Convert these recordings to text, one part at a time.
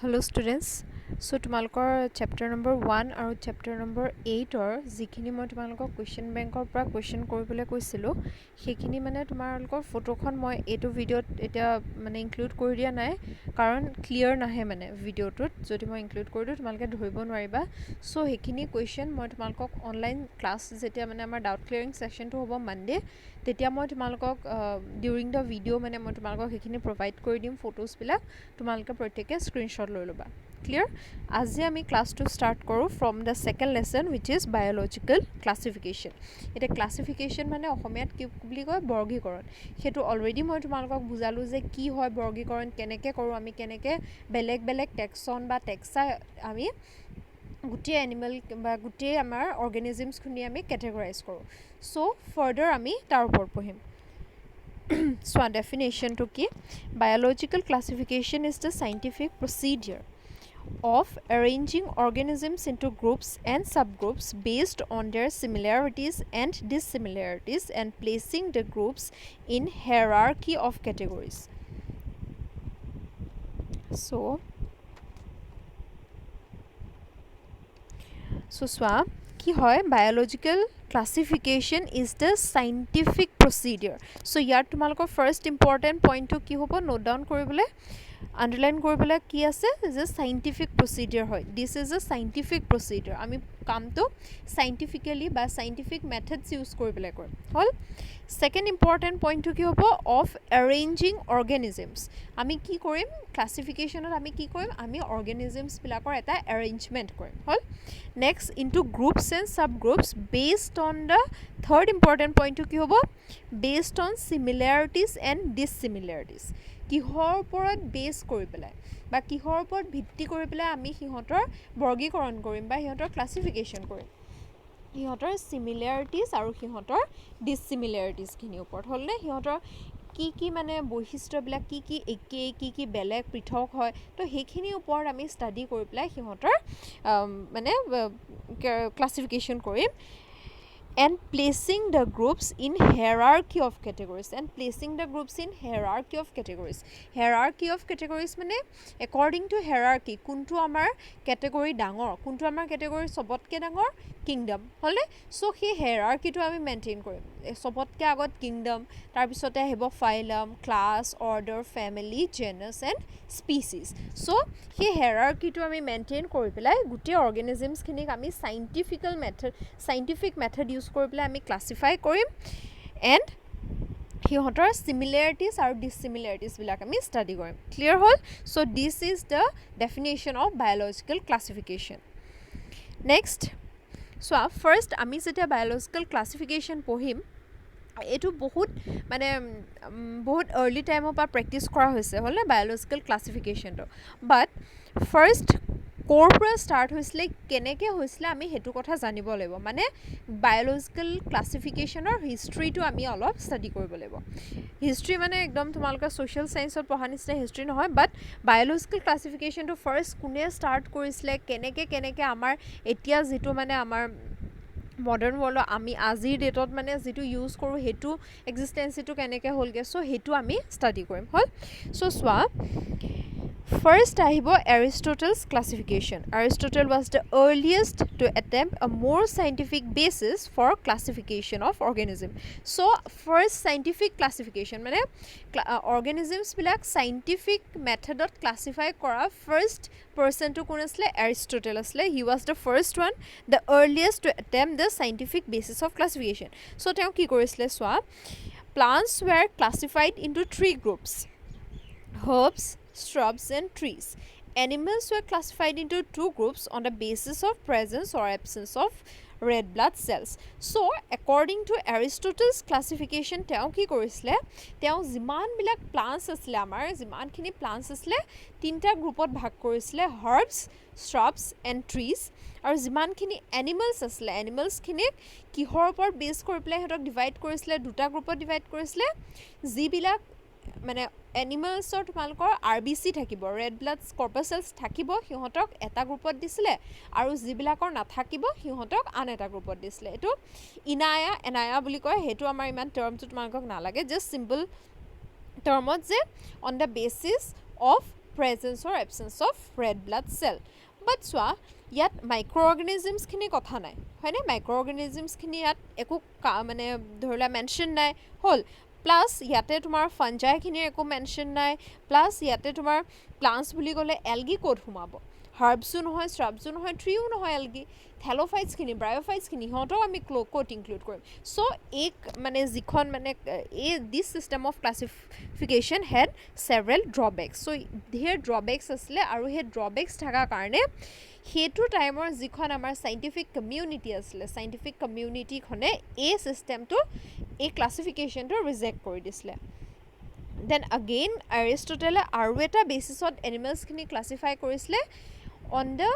Hello students. So tomorrow chapter number 1 or chapter number 8 or যিখিনি মই তোমালোকক question bank পৰা question কৰিবলৈ কৈছিলো সেইখিনি মানে তোমালোকৰ ফটোখন মই এইটো ভিডিওত এটা মানে ইনক্লুড কৰি দিয়া নাই কাৰণ ক্লিয়াৰ নাহে মানে ভিডিওটোত যদি মই ইনক্লুড কৰি দিওঁ তোমালোকে ধৰিব নোৱাৰিবা সো সেইখিনি question মই তোমালোকক অনলাইন ক্লাছ যেতিয়া মানে আমাৰ ডাউট ক্লিয়াৰিং সেশনটো হ'ব মানডে তেতিয়া মই তোমালোকক ডিউৰিং দ্য ভিডিও মানে মই তোমালোকক সেইখিনি প্ৰভাইড কৰি দিম ফটোজ বিলাক তোমালোকে প্ৰত্যেককে স্ক্ৰীনশ্বট লৈ ল'বা Clear? আজি আমি ক্লাসটো স্টার্ট করো from the second lesson which is biological classification. এটা ক্লাসিফিকেশন মানে অসমীয়াত কি বুলি কয় বৰ্গীকৰণ হেতু অলৰেডি মই তোমালোকক বুজালো যে কি হয় বৰ্গীকৰণ কেনেকে কৰো আমি কেনেকে বেলেগ বেলেগ টেক্সন বা টেক্সা আমি গুটি এনিমেল বা গুটি আমাৰ অৰ্গানিজমছ খুনি আমি ক্যাটেগৰাইজ কৰো সো ফাৰ্দাৰ আমি তাৰ ওপৰত পঢ়িম So definition to key biological classification is the scientific procedure of arranging organisms into groups and subgroups based on their similarities and dissimilarities and placing the groups in hierarchy of categories. So swam ki hoy biological classification is the scientific procedure. So yar tumaloko first important point to ki hobo note down koribole underline koribole ki ase is a scientific procedure hoy this is a scientific procedure ami kam to scientifically ba scientific methods use koribole kor hol second important point to ki hobo of arranging organisms ami ki korim classification or ami ki korim ami organisms bilakor eta arrangement korim hol next into groups and subgroups based on the third important point to ki hobo based on similarities and dissimilarities কিহৰ ওপৰত base কৰি পেলাই বা কিহৰ ওপৰত ভিত্তি কৰি পেলাই আমি হিহঁতৰ বৰ্গীকৰণ কৰিম বা হিহঁতৰ ক্লাসিফিকেশন কৰিম হিহঁতৰ সিমিলাৰিটিজ আৰু হিহঁতৰ ডিসিমিলাৰিটিজ খিনি ওপৰত হলনে হিহঁতৰ কি মানে বৈশিষ্ট্যবিলাক কি একে কি বেলেগ পৃথক হয় তো সেইখিনি ওপৰত আমি ষ্টাডি কৰি পেলাই হিহঁতৰ মানে ক্লাসিফিকেশন কৰিম and placing the groups in hierarchy of categories hierarchy of categories mane according to hierarchy kuntu amar category dangor kuntu amar category sobotke dangor kingdom hole so he hierarchy to ami maintain korim sobotke agot kingdom tar bisote hebo phylum class order family genus and species so he hierarchy to ami maintain kori pelai guti organisms khinik ami scientific method use কৰি পেলাই আমি classify কৰিম and হিহঁতৰ similarities আৰু dissimilarities বিলাক আমি study কৰিম clear হ'ল so this is the definition of biological classification next so first আমি যেতিয়া biological classification পঢ়িম এটো বহুত মানে বহুত early time পা প্ৰেক্টিস কৰা হৈছে হলে biological classification তো but first কোৰপৰা স্টাৰ্ট হৈছিলে কেনেকে হৈছিলে আমি হেতু কথা জানিব লাগিব মানে বায়োলজিক্যাল ক্লাসিফিকেশনৰ হিষ্ট্ৰীটো আমি অলপ ষ্টাডি কৰিব লাগিব হিষ্ট্ৰী মানে একদম তোমালোকে সোশ্যাল সায়েন্সত পঢ়া নিচিনা হিষ্ট্ৰী নহয় বাট বায়োলজিক্যাল ক্লাসিফিকেশনটো ফাৰ্স্ট কোনে স্টাৰ্ট কৰিছিলে কেনেকে আমাৰ এতিয়া যেটো মানে আমাৰ মডাৰ্ন ওয়াৰ্ল্ড আমি আজিৰ ডেটত মানে যেটো ইউজ কৰো হেতু এক্সিস্টেন্সটো কেনেকে হলগে সো হেতু আমি ষ্টাডি কৰিম হল so সোৱা First, Aristotle's classification. Aristotle was the earliest to attempt a more scientific basis for classification of organism. So, first scientific classification, মানে organisms bilak scientific method of classify kora first person to kon asle Aristotle asle. He was the first one, the earliest to attempt the scientific basis of classification. So, teo ki korisle swa plants were classified into 3 groups: herbs, shrubs and trees. Animals were classified into 2 groups on the basis of presence or absence of red blood cells. So according to Aristotle's classification teo ki korisle teo jiman bilak plants asle amar jiman khini plants asle tinta groupot bhag korisle herbs, shrubs and trees আৰু জিমান খিনি animals আসলে animals খিনি কিহৰ ওপৰত base কৰি পেলাই হেতক divide কৰিছিলে দুটা গ্ৰুপত ডিভাইড কৰিছিলে জি বিলাক মানে এনিমেলছৰ তোমালকৰ আৰবিসি থাকিব ৰেড ব্লাড কৰ্পাসেলস থাকিব হিহঁতক এটা গ্ৰুপত দিছিলে আৰু জিবিলাকৰ নাথাকিব হিহঁতক আন এটা গ্ৰুপত দিছিলে এটো এনায়া বুলি কয় হেতু আমাৰ ইমান টাৰ্মটো তোমালকক নালাগে জাস্ট সিম্পল টাৰ্মত যে on the basis of presence or absence of red blood cell but চোৱা ইয়াত মাইক্ৰ' অৰ্গেনিজমছখিনি কথা নাই হয়নে মাইক্ৰ' অৰ্গেনিজমছখিনি ইয়াত একো মানে ধৰি লোৱা মেনশ্যন নাই হ'ল প্লাছ ইয়াতে তোমাৰ ফাঞ্জাইখিনিৰ একো মেনশ্যন নাই প্লাছ ইয়াতে তোমাৰ প্লাণ্টছ বুলি ক'লে এলগি ক'ত সোমাব হাৰ্বছো নহয় শ্ৰাবছো নহয় ট্ৰিও নহয় এলগি থেল'ফাইটছখিনি ব্ৰায়'ফাইটছখিনি সিহঁতক আমি ক'ত ইনক্লুড কৰিম চ' এই মানে যিখন মানে এই দিছ system of classification head several ড্ৰবেক্স চ' ধেৰ ড্ৰবেক্স আছিলে আৰু সেই ড্ৰবেক্স থকাৰ কাৰণে সেইটো টাইমৰ যিখন আমাৰ চাইণ্টিফিক কমিউনিটি আছিলে চাইণ্টিফিক কমিউনিটিখনে এই ছিষ্টেমটো এই ক্লাছিফিকেশ্যনটো ৰিজেক্ট কৰি দিছিলে দেন আগেইন এৰিষ্টটেলে আৰু এটা বেচিছত এনিমেলছখিনি ক্লাছিফাই কৰিছিলে অন দ্য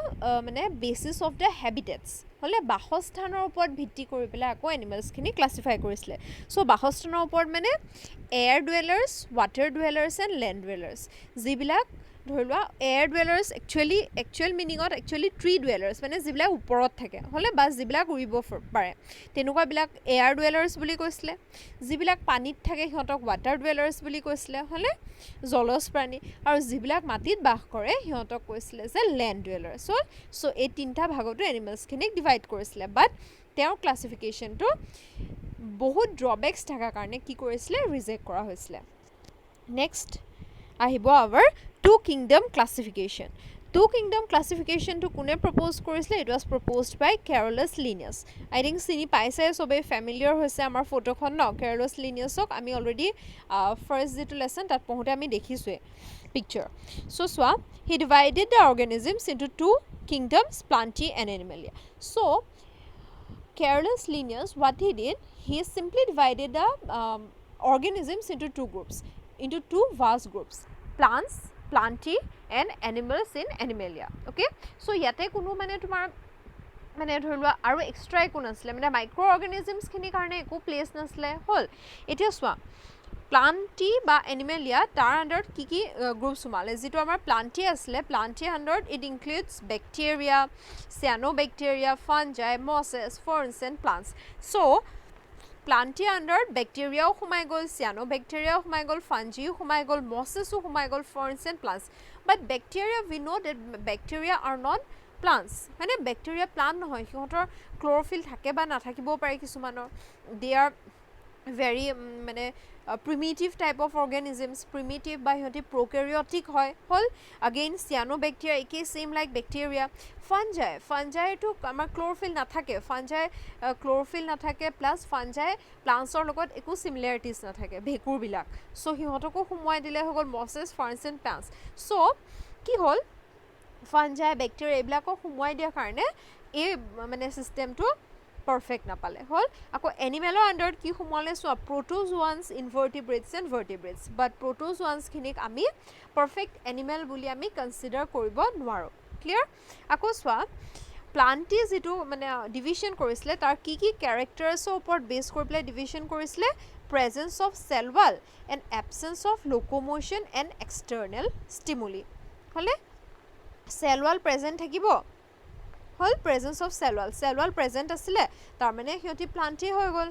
মানে বেচিছ অফ দ্য হেবিটেটছ হ'লে বাসস্থানৰ ওপৰত ভিত্তি কৰি পেলাই আকৌ এনিমেলছখিনি ক্লাছিফাই কৰিছিলে চ' বাসস্থানৰ ওপৰত মানে এয়াৰ ডুৱেলাৰ্ছ ৱাটাৰ ডুৱেলাৰ্ছ এণ্ড লেণ্ড ডুৱেলাৰ্ছ যিবিলাক ধৰি লোৱা এয়াৰ ডুৱেলাৰ্ছ একচুৱেল মিনিঙত একচুৱেলি ট্ৰি ডুৱেলাৰ্ছ মানে যিবিলাক ওপৰত থাকে হ'লে বা যিবিলাক উৰিব পাৰে তেনেকুৱাবিলাক এয়াৰ ডুৱেলাৰ্ছ বুলি কৈছিলে যিবিলাক পানীত থাকে সিহঁতক ৱাটাৰ ডুৱেলাৰ্ছ বুলি কৈছিলে হ'লে জলজ প্ৰাণী আৰু যিবিলাক মাটিত বাস কৰে সিহঁতক কৈছিলে যে লেণ্ড ডুৱেলাৰ্ছ হ'ল চ' এই তিনিটা ভাগতো এনিমেলছখিনিক ডিভাইড কৰিছিলে বাট তেওঁৰ ক্লাছিফিকেশ্যনটো বহুত ড্ৰবেক্স থকাৰ কাৰণে কি কৰিছিলে ৰিজেক্ট কৰা হৈছিলে নেক্সট আহিব our two kingdom classification two kingdom ক্লাছিফিকেশ্যনটো কোনে প্ৰপ'জ কৰিছিলে it was proposed by Carolus Linnaeus I think চিনি পাইছে চবেই ফেমিলিয়াৰ হৈছে আমাৰ ফটোখন ন কেৰলাছ লিনিয়াছক আমি অলৰেডি ফাৰ্ষ্ট যিটো লেচন তাত পঢ়োঁতে আমি দেখিছোঁৱে পিকচাৰ চ' চোৱা he divided the organisms into two kingdoms Plantae and Animalia so' Carolus Linnaeus, what he did, he simply divided the organisms into two groups, into two vast groups, plants, plantae and animals in animalia. Okay, so yate kuno mane tumar মানে ধৰি লোৱা আৰু extra একো নাছিলে মানে micro' অৰ্গেনিজমছখিনিৰ কাৰণে একো place নাছিলে হ'ল এতিয়া চোৱা প্লাণ্টি বা এনিমেলিয়া তাৰ আণ্ডাৰত কি কি গ্ৰুপ সোমালে যিটো আমাৰ প্লাণ্টি আছিলে প্লাণ্টিৰ আণ্ডাৰত it includes bacteria cyanobacteria fungi mosses ferns and plants so' প্লাণ্টিৰ আণ্ডাৰত বেক্টেৰিয়াও সোমাই গ'ল চিয়ানোবেক্টেৰিয়াও সোমাই গ'ল ফাঞ্জিও সোমাই গ'ল মছেছো সোমাই গ'ল ferns and plants but bacteria we know' that bacteria are not plants মানে বেক্টেৰিয়া প্লাণ্ট নহয় সিহঁতৰ ক্ল'ৰফিল থাকে বা নাথাকিবও পাৰে কিছুমানৰ দে আৰ ভেৰি মানে primitive type of organisms primitive বা সিহঁতি প্ৰকেৰিয়টিক হয় হ'ল আগেইন চিয়ানোবেক্টেৰিয়া একেই ছেইম লাইক বেক্টেৰিয়া ফাঞ্জাইটো আমাৰ ক্ল'ৰফিল নাথাকে ফাঞ্জাই ক্ল'ৰফিল নাথাকে প্লাছ ফাঞ্জাই প্লাণ্টছৰ লগত একো চিমিলাৰিটিজ নাথাকে ভেঁকুৰবিলাক চ' সিহঁতকো সোমোৱাই দিলে হৈ গ'ল মছেছ ফাৰ্নছ এণ্ড প্লাণ্টছ চ' কি হ'ল ফাঞ্জাই বেক্টেৰিয়া এইবিলাকক সোমোৱাই দিয়াৰ কাৰণে এই মানে ছিষ্টেমটো পাৰফেক্ট নাপালে হ'ল আকৌ এনিমেলৰ আণ্ডাৰত কি সোমালে চোৱা প্ৰ'টোজোৱানছ ইনভাৰ্টিব্ৰেটছ এণ্ড ভাৰ্টিব্ৰেটছ বাট প্ৰ'টোজোৱানছখিনিক আমি পাৰফেক্ট এনিমেল বুলি আমি কনচিডাৰ কৰিব নোৱাৰোঁ ক্লিয়াৰ আকৌ চোৱা প্লাণ্টি যিটো মানে ডিভিশ্যন কৰিছিলে তাৰ কি কি কেৰেক্টাৰ্ছৰ ওপৰত বেছ কৰি পেলাই ডিভিশ্যন কৰিছিলে presence of cell wall and absence of locomotion and external stimuli হ'লে চেল ৱাল প্ৰেজেণ্ট থাকিব হ'ল presence of cell wall present আছিলে তাৰমানে সিহঁতি প্লাণ্টেই হৈ গ'ল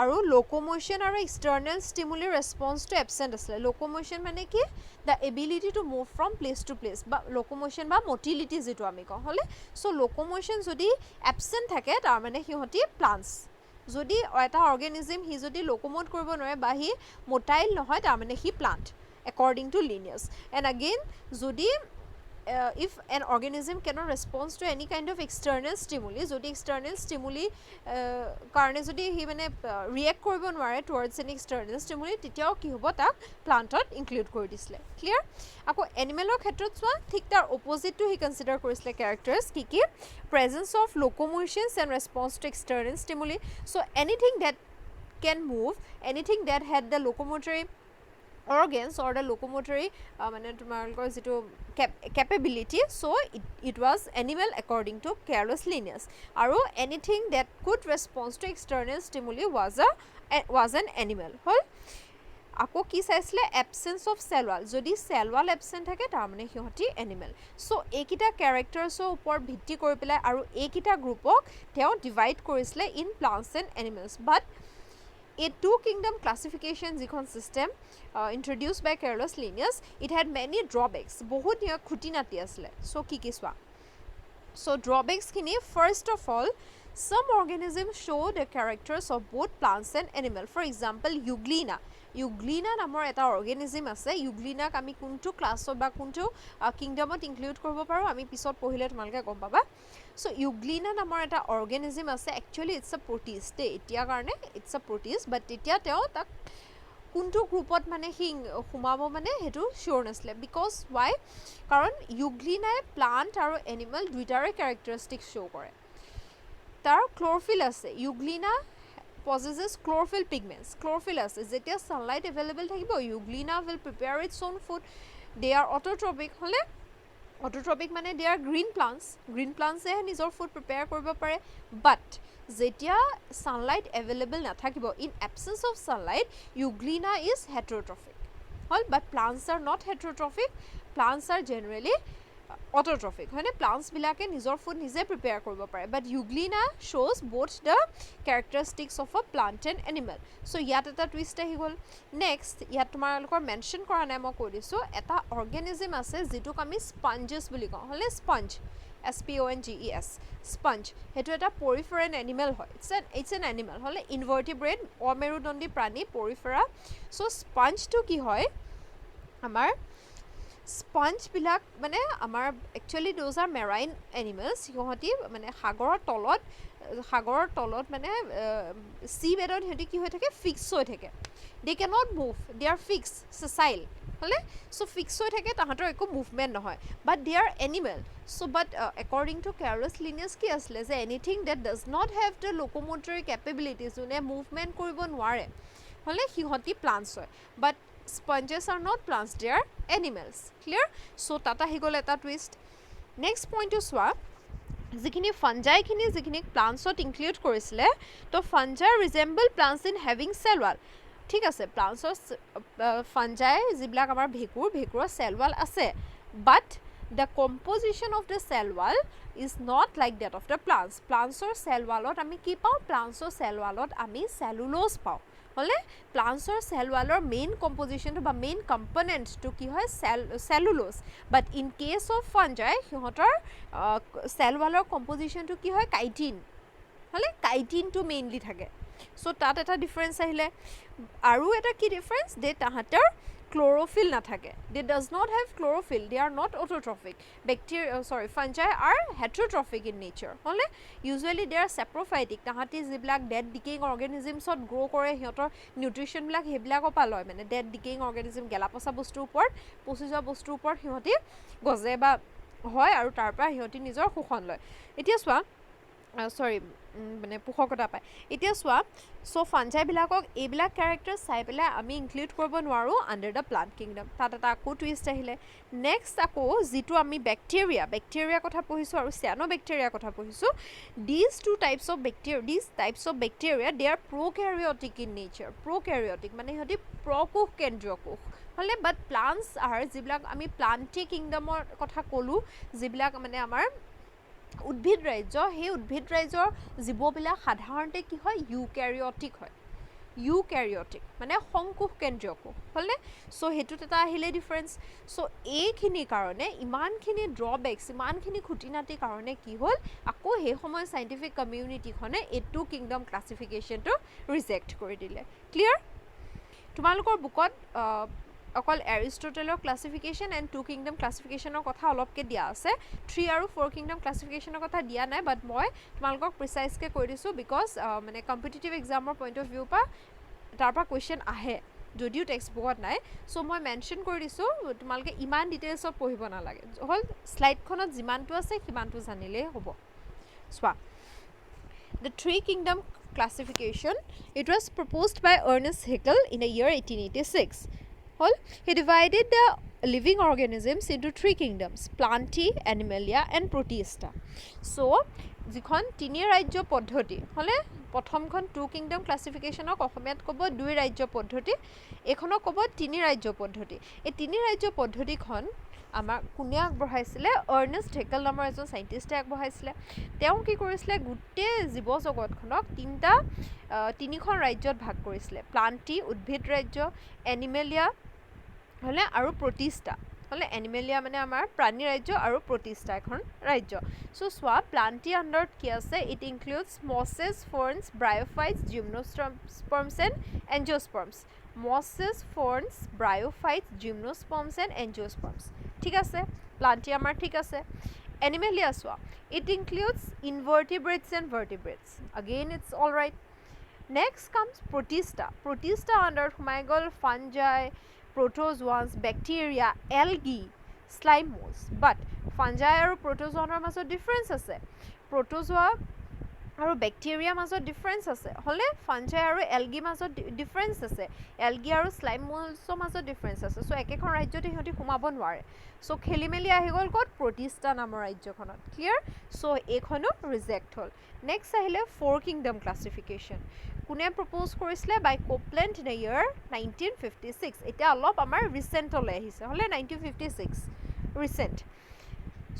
আৰু লোক'ম'শ্যন আৰু এক্সটাৰ্নেল ষ্টিমুলি ৰেছপন্সটো এবচেণ্ট আছিলে লোক'ম'শ্যন মানে কি the ability to move from place to place বা লোক'ম'শ্যন বা মটিলিটি যিটো আমি কওঁ হ'লে চ' লোক'ম'শ্যন যদি এবচেণ্ট থাকে তাৰমানে সিহঁতি প্লাণ্টছ যদি এটা অৰ্গেনিজিম সি যদি লোক'ম'ট কৰিব নোৱাৰে বা সি মটাইল নহয় তাৰমানে সি plant according to Linnaeus and again যদি if an organism cannot respond to any kind of external stimuli যদি external stimuli কাৰণে যদি হি মানে ৰিয়েক্ট কৰিব নোৱাৰে towards an external stimuli তেতিয়াও কি হ'ব তাক প্লাণ্টত ইনক্লুড কৰি দিছিলে ক্লিয়াৰ আকৌ এনিমেলৰ ক্ষেত্ৰত চোৱা ঠিক তাৰ অপজিটটো হি কনচিডাৰ কৰিছিলে কেৰেক্টাৰ্ছ কি কি presence of locomotions and response to external stimuli so' anything that can move anything that had the locomotory organs or the locomotory মানে তোমালোকৰ যিটো capability so it was animal according to Carolus Linnaeus আৰু anything that could respond to external stimuli was an animal হ'ল আকৌ কি চাইছিলে absence of cell wall যদি cell wall absent থাকে তাৰমানে সিহঁতি animal so এইকেইটা charactersৰ ওপৰত ভিত্তি কৰি পেলাই আৰু এইকেইটা গ্ৰুপক তেওঁ ডিভাইড কৰিছিলে in plants and animals but A two kingdom classification যিখন system introduced by Carolus Linnaeus, it had many drawbacks. বহুত খুঁটিনাটি আছিলে। So কি চোৱা। So drawbacks খিনি, first of all, some organisms show the characters of both plants and animal. For example, Euglena. Euglena নামৰ এটা organism আছে। Euglena আমি কোনটো ক্লাছত বা কোনটো কিংডমত ইনক্লুড কৰিব পাৰোঁ আমি পিছত পঢ়িলে তোমালোকে গম পাবা। So Euglena নামৰ এটা organism আছে। Actually it's a protist দেই, এতিয়া কাৰণে it's a protist, but তেতিয়া তেওঁ তাক কোনটো গ্ৰুপত মানে সি সোমাব মানে সেইটো চিয়ৰ নাছিলে। Because Y? কাৰণ ইউগ্লিনাই প্লাণ্ট আৰু এনিমেল দুইটাৰে কেৰেক্টাৰিষ্টিক্স শ্ব' কৰে। তাৰ ক্ল'ৰফিল আছে। Euglena possesses chlorophyll pigments. Chlorophyll আছে। যেতিয়া sunlight available থাকিব, Euglena will prepare its own food. They are autotrophic হ'লে, autotrophic মানে they are green plants. Green plants এ নিজৰ food prepare কৰিব পাৰে। But যেতিয়া sunlight available নাথাকিব, in absence of sunlight, Euglena is heterotrophic. Well, but plants are not heterotrophic. Plants are generally autotrophic. হয়নে? Plants বিলাকে নিজৰ ফুড নিজে প্ৰিপেয়াৰ কৰিব পাৰে। বাট euglena shows both the characteristics of a plant and animal. So ইয়াত এটা twist আহি গ'ল। নেক্সট ইয়াত তোমালোকৰ মেনশ্যন কৰা নাই, মই কৈ দিছোঁ এটা অৰ্গেনিজিম আছে যিটোক আমি স্পঞ্জেছ বুলি কওঁ। হ'লে স্পঞ্জ, SPONGES, স্পঞ্জ, সেইটো এটা পৰিফেৰেন এনিমেল হয়। It's an animal. হ'লে ইনভাৰ্টিব্ৰেট অমেৰুদণ্ডী প্ৰাণী পৰিফেৰা। চ' স্পঞ্জটো কি হয় আমাৰ স্পঞ্জবিলাক মানে আমাৰ actually those R marine animals. সিহঁতি মানে সাগৰৰ তলত মানে চি বেডত সিহঁতি কি হৈ থাকে, ফিক্স হৈ থাকে। They can not move, they are fix, sessile. হ'লে চ' ফিক্স হৈ থাকে, তাহাঁতৰ একো মুভমেণ্ট নহয়। But they are animal. So' but according to Carolus Linnaeus কি আছিলে যে anything that does not have the locomotory capability, যোনে মুভমেণ্ট কৰিব নোৱাৰে, হ'লে সিহঁতি প্লাণ্টছ হয়। বাট sponges are not plants, they are animals. Clear? So tata hi gol eta twist. Next point to swa যিখিনি fungi খিনি যিখিনি plants ত include কৰিছিলে, তো fungi resemble plants in having cell wall. ঠিক আছে, plants fungi যিবিলাক আমাৰ ভেঁকুৰৰ cell wall আছে, but the composition of the cell wall is not like that of the plants. Plants cell wallot আমি কি পাওঁ? Plants cell wallot আমি cellulose পাওঁ। হ'লে প্লাণ্টছৰ চেল ৱালৰ মেইন কম্পজিশ্যনটো বা মেইন কম্পনেণ্টটো কি হয়? Cellulose. But in case of fungi সিহঁতৰ চেল ৱালৰ কম্পজিশ্যনটো কি হয়? কাইটিন। হ'লে কাইটিনটো মেইনলি থাকে। চ' তাত এটা ডিফাৰেঞ্চ আহিলে। আৰু এটা কি ডিফাৰেঞ্চ? দে তাহাঁতৰ ক্ল'ৰফিল নাথাকে। They does not have chlorophyll, they are not autotrophic. Fungi are heterotrophic in nature. হ'লে ইউজুৱেলি দে আৰ চেপ্ৰ'ফাইটিক। তাহাঁতি যিবিলাক ডেড ডিকেইং অৰ্গেনিজিমছত গ্ৰ' কৰে, সিহঁতৰ নিউট্ৰিশ্যনবিলাক সেইবিলাকৰ পৰা লয়। মানে ডেড ডিকেইং অৰ্গেনিজিম, গেলা পচা বস্তুৰ ওপৰত, পচি যোৱা বস্তুৰ ওপৰত সিহঁতি গজে বা হয়, আৰু তাৰ পৰা সিহঁতি নিজৰ শোষণ লয়। এতিয়া চোৱা, মানে পোষকতা পায়। এতিয়া চোৱা, চ' ফাঞ্জাইবিলাকক এইবিলাক কেৰেক্টাৰ চাই পেলাই আমি ইনক্লুড কৰিব নোৱাৰোঁ আণ্ডাৰ দ্য প্লাণ্ট কিংডম। তাত এটা আকৌ টুইষ্ট আহিলে। নেক্সট আকৌ যিটো আমি বেক্টেৰিয়া কথা পঢ়িছোঁ আৰু চিয়ানো বেক্টেৰিয়াৰ কথা পঢ়িছোঁ, these types of bacteria they are prokaryotic in nature. Prokaryotic মানে সিহঁতি প্ৰকোষ কেন্দ্ৰীয় কোষ। হ'লে বাট প্লাণ্টছ যিবিলাক আমি প্লাণ্টি কিংডমৰ কথা ক'লোঁ, যিবিলাক মানে আমাৰ উদ্ভিদ ৰাজ্য, সেই উদ্ভিদ ৰাজ্যৰ জীৱবিলাক সাধাৰণতে কি হয়? ইউকেৰিঅটিক হয়। ইউকেৰিঅটিক মানে সংকোষ কেন্দ্ৰীয় কোষ। হ'লে চ' সেইটোত এটা আহিলে ডিফাৰেঞ্চ। চ' এইখিনিৰ কাৰণে ইমানখিনি ড্ৰবেক্স, ইমানখিনি খুঁটিনাটিৰ কাৰণে কি হ'ল? আকৌ সেই সময় চাইণ্টিফিক কমিউনিটিখনে এইটো কিংডম ক্লাছিফিকেশ্যনটো ৰিজেক্ট কৰি দিলে। ক্লিয়াৰ? তোমালোকৰ বুকত অকল এৰিষ্টটেলৰ ক্লাছিফিকেশ্যন এণ্ড টু কিংডম ক্লাছিফিকেশ্যনৰ কথা অলপকৈ দিয়া আছে। 3 আৰু 4 কিংডম ক্লাছিফিকেশ্যনৰ কথা দিয়া নাই, বাট মই তোমালোকক প্ৰিচাইজকৈ কৈ দিছোঁ বিকজ মানে কম্পিটিটিভ এক্সামৰ পইণ্ট অফ ভিউৰ পৰা তাৰ পৰা কুৱেশ্যন আহে, যদিও টেক্সট বুকত নাই। চ' মই মেনশ্যন কৰি দিছোঁ, তোমালোকে ইমান ডিটেইলছত পঢ়িব নালাগে। হ'ল শ্লাইডখনত যিমানটো আছে সিমানটো জানিলেই হ'ব। চোৱা, the 3 kingdom classification, it was proposed by Ernest Haeckel in the year 1886. He divided the living organisms into 3 kingdoms: Plantae, Animalia and Protista. So যিখন 3 ৰাজ্য পদ্ধতি, হ'লে প্ৰথমখন 2 কিংডম ক্লাছিফিকেশ্যনক অসমীয়াত ক'ব 2 ৰাজ্য পদ্ধতি, এইখনক ক'ব 3 ৰাজ্য পদ্ধতি। এই 3 ৰাজ্য পদ্ধতিখন আমাৰ কোনে আগবঢ়াইছিলে আৰ্নেষ্ট হেকেল নামৰ এজন চাইণ্টিষ্টে আগবঢ়াইছিলে তেওঁ কি কৰিছিলে গোটেই জীৱ জগতখনক তিনিখন ৰাজ্যত ভাগ কৰিছিলে প্লান্টি উদ্ভিদ ৰাজ্য এনিমেলিয়া হ'লে আৰু প্ৰতিষ্ঠা হ'লে এনিমেলিয়া মানে আমাৰ প্ৰাণী ৰাজ্য আৰু প্ৰতিষ্ঠা এখন ৰাজ্য চ' চোৱা প্লান্টি আণ্ডাৰত কি আছে it includes mosses ferns bryophytes gymnosperms and angiosperms mosses ferns bryophytes gymnosperms and angiosperms ঠিক আছে প্লান্টি আমাৰ ঠিক আছে এনিমেলিয়া চোৱা it includes invertebrates and vertebrates again it's all right next comes Protista আণ্ডাৰত সোমাই গ'ল fungi protozoans bacteria algae slime molds but fungi আৰু প্ৰ'ট'জোৱানৰ মাজত ডিফাৰেঞ্চ আছে প্ৰ'ট'জোৱা আৰু বেক্টেৰিয়াৰ মাজত ডিফাৰেঞ্চ আছে হ'লে ফাঞ্জাই আৰু এলগিৰ মাজত ডিফাৰেঞ্চ আছে এলগি আৰু স্লাইম মোলছৰ মাজত ডিফাৰেঞ্চ আছে চ' একেখন ৰাজ্যতে সিহঁতি সোমাব নোৱাৰে চ' খেলি মেলি আহি গ'ল ক'ত প্ৰতিষ্ঠা নামৰ ৰাজ্যখনত ক্লিয়াৰ চ' এইখনো ৰিজেক্ট হ'ল নেক্সট আহিলে ফ'ৰ কিংডম ক্লাছিফিকেশ্যন কোনে প্ৰপ'জ কৰিছিলে বাই কোপলেণ্ড ইন দ্য ইয়েৰ 1956 এতিয়া অলপ আমাৰ ৰিচেণ্টলৈ আহিছে হ'লে 1956 recent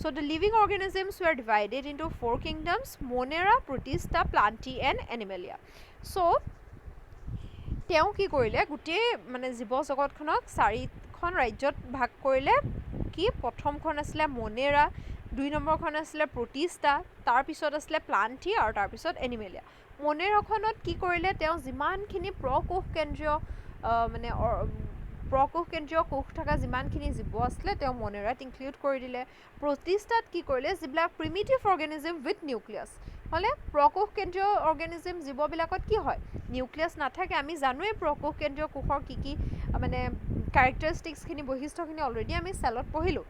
So the living organisms were divided into four kingdoms Monera, Protista, Plantae and Animalia. So তেওঁ কি কৰিলে গোটেই মানে জীৱ জগতখনক চাৰিখন ৰাজ্যত ভাগ কৰিলে কি প্ৰথমখন আছিলে মনেৰা দুই নম্বৰখন আছিলে প্ৰতিষ্ঠা তাৰপিছত আছিলে প্লান্টি আৰু তাৰপিছত এনিমেলিয়া মনেৰাখনত কি কৰিলে তেওঁ যিমানখিনি প্ৰকোষ কেন্দ্ৰীয় মানে প্ৰকোষ কেন্দ্ৰীয় কোষ থকা যিমানখিনি জীৱ আছিলে তেওঁ মনেৰাত ইনক্লুড কৰি দিলে প্ৰতিষ্ঠাত কি কৰিলে যিবিলাক প্ৰিমিটিভ অৰ্গেনিজম উইথ নিউক্লিয়াছ হ'লে প্ৰকোষ কেন্দ্ৰীয় অৰ্গেনিজম জীৱবিলাকত কি হয় নিউক্লিয়াছ নাথাকে আমি জানোৱেই প্ৰকোষ কেন্দ্ৰীয় কোষৰ কি মানে কেৰেক্টাৰিষ্টিক্সখিনি বৈশিষ্ট্যখিনি অলৰেডি আমি চেলত পঢ়িলোঁ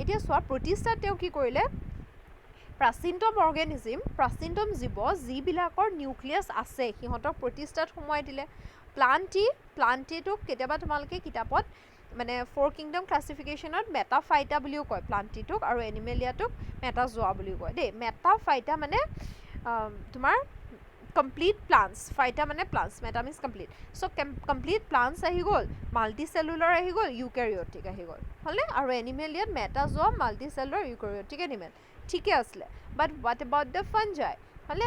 এতিয়া চোৱা প্ৰতিষ্ঠাত তেওঁ কি কৰিলে প্ৰাচীনতম জীৱ যিবিলাকৰ নিউক্লিয়াছ আছে সিহঁতক প্ৰতিষ্ঠাত সোমোৱাই দিলে প্লান্টিটোক কেতিয়াবা তোমালোকে কিতাপত মানে ফ'ৰ কিংডম ক্লাছিফিকেশ্যনত মেটাফাইটা বুলিও কয় প্লান্টিটোক আৰু এনিমেলিয়াটোক মেটাজোৱা বুলিও কয় দেই মেটাফাইটা মানে তোমাৰ কমপ্লিট প্লান্টছ ফাইটা মানে প্লান্টছ মেটা মিনছ কমপ্লিট চ' কমপ্লিট প্লান্টছ আহি গ'ল মাল্টি চেলুলাৰ আহি গ'ল ইউকেৰিঅটিক আহি গ'ল হ'লে আৰু এনিমেলিয়াত মেটাজোৱা মাল্টি চেলুলাৰ ইউকেৰিঅটিক এনিমেল ঠিকে আছিলে বাট হোৱাট এবাউট দ্য ফাঞ্জাই হ'লে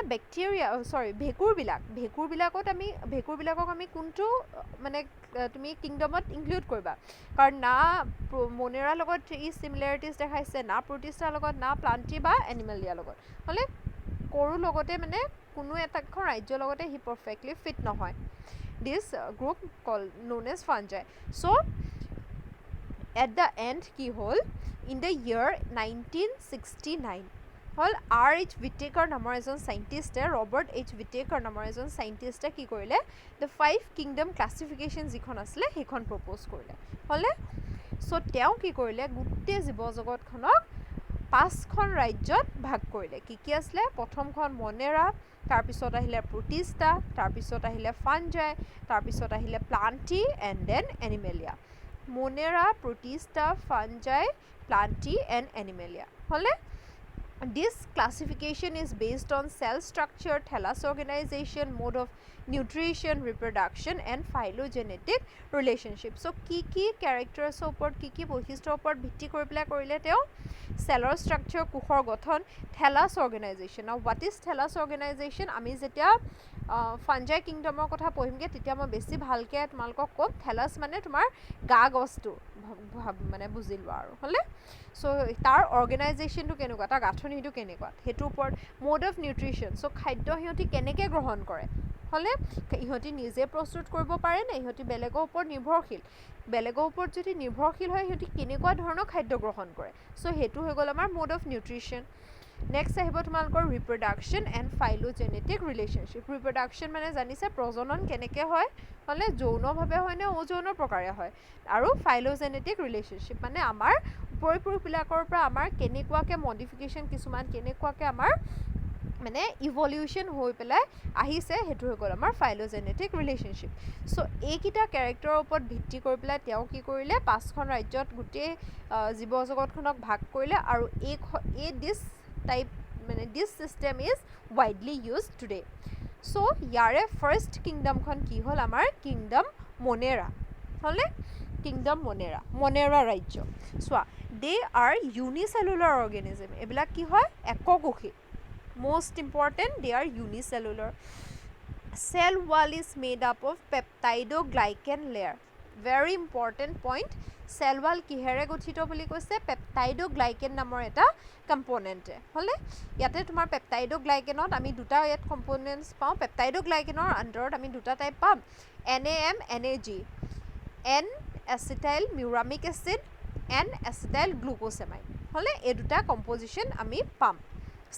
ভেঁকুৰবিলাকক আমি কোনটো মানে তুমি কিংডমত ইনক্লুড কৰিবা কাৰণ না মনেৰাৰ লগত ই চিমিলাৰিটিজ দেখাইছে না প্ৰতিষ্ঠাৰ লগত না প্লান্টি বা এনিমেলিয়াৰ লগত হ'লে কৰোঁ লগতে মানে কোনো এখন ৰাজ্যৰ লগতে সি পাৰফেক্টলি ফিট নহয় this group call known as fungi so' at the end কি হ'ল ইন দ্য ইয়েৰ 1969 হ'ল R.H. Whittaker নামৰ এজন চাইণ্টিষ্টে ৰবাৰ্ট H. Whittaker নামৰ এজন চাইণ্টিষ্টে কি কৰিলে দ্য 5 কিংডম ক্লাছিফিকেশ্যন যিখন আছিলে সেইখন প্ৰপ'জ কৰিলে হ'লে চ' তেওঁ কি কৰিলে গোটেই জীৱ জগতখনক 5খন ৰাজ্যত ভাগ কৰিলে কি আছিলে প্ৰথমখন মনেৰা তাৰপিছত আহিলে প্ৰতিষ্ঠা তাৰপিছত আহিলে ফাঞ্জাই তাৰপিছত আহিলে প্লান্টি এণ্ড দেন এনিমেলিয়া মনেৰা প্ৰতিষ্ঠা ফাঞ্জাই প্লান্টি এণ্ড এনিমেলিয়া হ'লে This classification is based on cell structure, thallus organization, mode of nutrition, reproduction and phylogenetic relationship. So, কি characters ওপৰত কি বৈশিষ্ট্যৰ ওপৰত ভিত্তি কৰি পেলাই কৰিলে তেওঁ cell structure কোষৰ গঠন thallus organization. Now, what is thallus organization? আমি যেতিয়া ফাঞ্জাই কিংডমৰ কথা পঢ়িমগৈ তেতিয়া মই বেছি ভালকৈ তোমালোকক ক'ম thallus মানে তোমাৰ গা গছটো মানে বুজি লোৱা আৰু হ'লে চ' তাৰ অৰ্গেনাইজেশ্যনটো কেনেকুৱা তাৰ গাঁথনিটো কেনেকুৱা সেইটোৰ ওপৰত মোড অফ নিউট্ৰিশ্যন চ' খাদ্য সিহঁতি কেনেকৈ গ্ৰহণ কৰে হ'লে ইহঁতি নিজে প্ৰস্তুত কৰিব পাৰে নে ইহঁতি বেলেগৰ ওপৰত যদি নিৰ্ভৰশীল হয় সিহঁতি কেনেকুৱা ধৰণৰ খাদ্য গ্ৰহণ কৰে চ' সেইটো হৈ গ'ল আমাৰ মোড অফ নিউট্ৰিশ্যন নেক্সট আহিব তোমালোকৰ reproduction and phylogenetic relationship reproduction মানে জানিছে প্ৰজনন কেনেকৈ হয় হ'লে যৌনভাৱে হয় নে অযৌন প্ৰকাৰে হয় আৰু ফাইলোজেনেটিক ৰিলেশ্যনশ্বিপ মানে আমাৰ পৰিপুৰুষবিলাকৰ পৰা আমাৰ কেনেকুৱাকৈ মডিফিকেশ্যন কিছুমান কেনেকুৱাকৈ আমাৰ মানে ইভলিউশ্যন হৈ পেলাই আহিছে সেইটো হৈ গ'ল আমাৰ ফাইলোজেনেটিক ৰিলেশ্যনশ্বিপ চ' এইকেইটা কেৰেক্টাৰৰ ওপৰত ভিত্তি কৰি পেলাই তেওঁ কি কৰিলে 5খন ৰাজ্যত গোটেই জীৱ জগতখনক ভাগ কৰিলে আৰু দিছ ছিষ্টেম ইজ ৱাইডলি ইউজ টুডে চ' ইয়াৰে ফাৰ্ষ্ট কিংডমখন কি হ'ল আমাৰ কিংডম মনেৰা হ'লে কিংডম মনেৰা ৰাজ্য চোৱা দে আৰ ইউনিচেলুলাৰ অৰ্গেনিজিম এইবিলাক কি হয় এককোষী most important they are unicellular cell wall is made up of peptidoglycan layer very important point cell wall কিহেৰে গঠিত বুলি কৈছে peptidoglycan নামৰ এটা কম্পোনেন্ট হলে ইয়াতে তোমাৰ peptidoglycanত আমি দুটা ইয়াত কম্পোনেন্টস পাওঁ peptidoglycanৰ আন্ডাৰত আমি দুটা টাইপ পাম NAM NAG N acetyl muramic acid N acetyl glucosamine হলে এই দুটা কম্পোজিশন আমি পাম